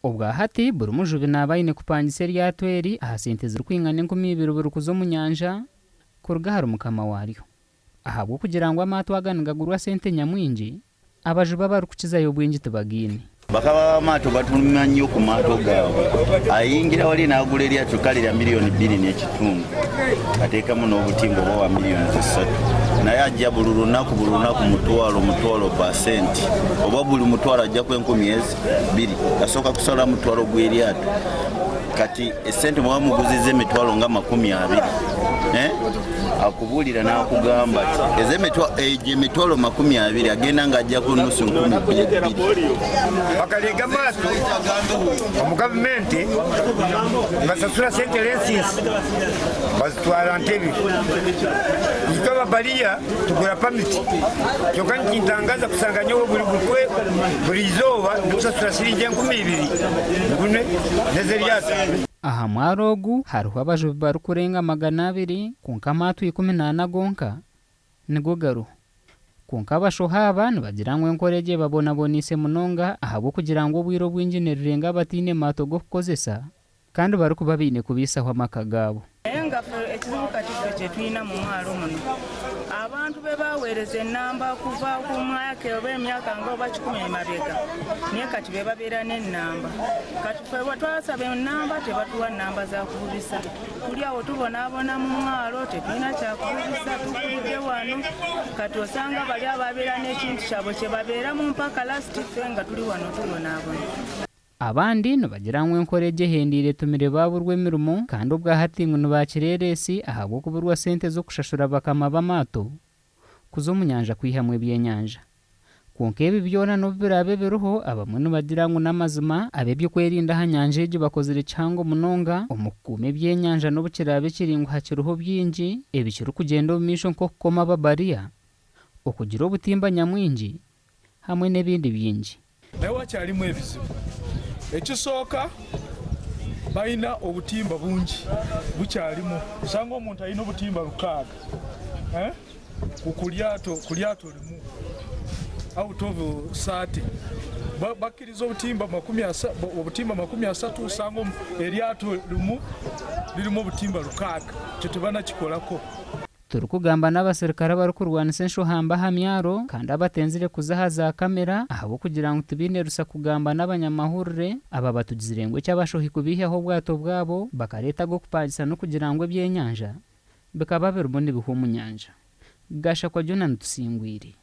Obwa hati buri mujubi nabaine kupangisa eryato eri aha sente zirikwingana 2,000 buri kuza omu nyanja kuruga hari mukama waryo. Ahabwo kugira ngu amaato aga nigagurwa sente nyamwingi, abajubi abarikukizayo obwingi tibagaine. Bakaba amaato batumya nnyo ku maato gaabwe. Ayingira wali n'agula eryato kale lya milioni 2.5 ateekamu n'obutimba obwa milioni 3, naye ajja buli lunaku mutwalo pasenti oba buli mutwalo ajja ku 10,000 asooka kusala mutwalo gw'eryato. Kati esente muba muguziza emitwalo nga 20 akubuulira n'akugamba ati emitwalo 20 agenda ng'ajja ku nusu 12,000. Bakalega maato omu gavumenti basasula sente lensinsi bazitwala Ntebe. Ikaba baliya tugula pamiti kyokka nkintangaza kusanga nyowe buli izooba nikusasula siringi 2,000 ngune nezeryato. Aha mwaro ogu hariho abajubi barikurenga 200 konka amaato 18 gonka nigo garuho. Konka abashoha aba nibagira ngu enkora egi babonaboniise munonga ahabw'okugira ngu obwire obwingi nirirenga abataine maato g'okukozesa kandi barikuba baine kubiisaho amaka gaabo. Ekizibu kati kye tulina mu mwalo muno abantu be baweereza ennamba kuva ku mwaka oba emyaka ng'oba 10 emabega naye kati be babeera n'ennamba. Kati ffe bwe twasaba ennamba tebatuwa nnamba za kuvubisa. Tuli awo tubonaabona mu mwalo tetulina kyakuvubisa tukubidde wano. Kati osanga bali ababeera n'ekintu kyabwe kye babeeramu mpaka lasiti ffe nga tuli wano tubonaabona. Abandi nibagira ngu enkora egi ehendiire etumire baaburwa emirimo kandi obwa hati ngu nibakireresi ahabw'okuburwa sente z'okushashura bakama b'amaato kuza omu nyanja kwihamu ebyenyanja. Konka ebi byona n'obu biraba biriho abamwe nibagira ngu n'amazima ab'ebyokwerinda aha nyanja egi bakozire kihango munonga omu kukuuma ebyenyanja n'obu kiraba kiri ngu hakiriho byingi ebikirikugyenda omu maisho nk'okukoma ababariya, okugira obutimba nyamwingi hamwe n'ebindi bingi. Naye wakyalimu ebizibu. Ekisooka balina obutimba bungi bukyalimu. Osanga omuntu alina obutimba 6 ku lyato limu out of 30. Bakkiriza obutimba 30, osanga eryato limu lirimu obutimba 6. Kyo tebanakikolako. Turikugamba n'abasirikare barikurwanisa enshohamba aha myaro kandi abatenzire kuzaha za kamera ahabw'okugira ngu tibaine rusa kugamba n'abanyamahurire aba batugizire ngu ekyabashohi kubiihaho obwato bwabo bakareeta g'okupangisa n'okugira ngu ebyenyanja bikaba birimu nibiha omu nyanja. Gashakwa Jona nitusingwire.